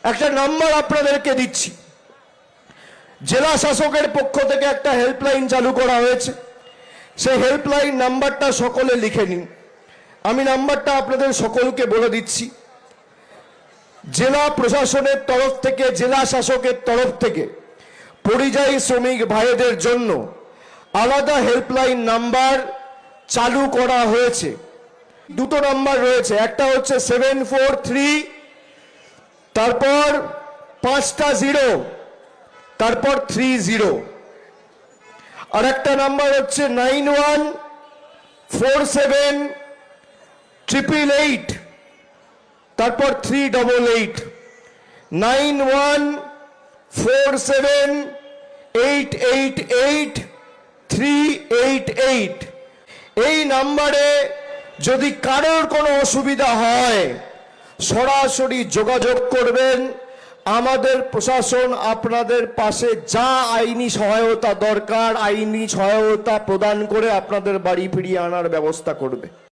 একটা নাম্বার আপনাদেরকে দিচ্ছি। জেলা শাসকের পক্ষ থেকে একটা হেল্পলাইন চালু করা হয়েছে। সেই হেল্পলাইন নাম্বারটা সকলে লিখে নিন। আমি নাম্বারটা আপনাদের সকলকে বলে দিচ্ছি। জেলা প্রশাসনের তরফ থেকে, জেলা শাসকের তরফ থেকে পরিযায়ী শ্রমিক ভাইদের জন্য আলাদা হেল্পলাইন নাম্বার চালু করা হয়েছে। দুটো নাম্বার রয়েছে, একটা হচ্ছে 743, তারপর 5টা 0, তারপর 30, আর একটা নাম্বার হচ্ছে 91478888, তারপর 388, 9147888388। এই নাম্বারে যদি কারোর কোনো অসুবিধা হয় সরাসরি যোগাযোগ করবেন। আমাদের প্রশাসন আপনাদের পাশে যা আইনি সহায়তা দরকার আইনি সহায়তা প্রদান করে আপনাদের বাড়ি ফিরিয়ে আনার ব্যবস্থা করবে।